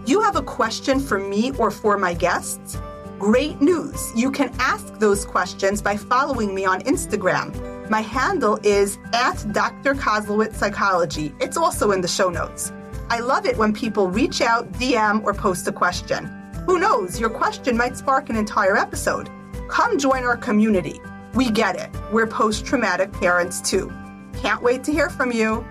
You have a question for me or for my guests? Great news. You can ask those questions by following me on Instagram. My handle is @DrKoslowitz It's also in the show notes. I love it when people reach out, DM, or post a question. Who knows, your question might spark an entire episode. Come join our community. We get it. We're post-traumatic parents too. Can't wait to hear from you.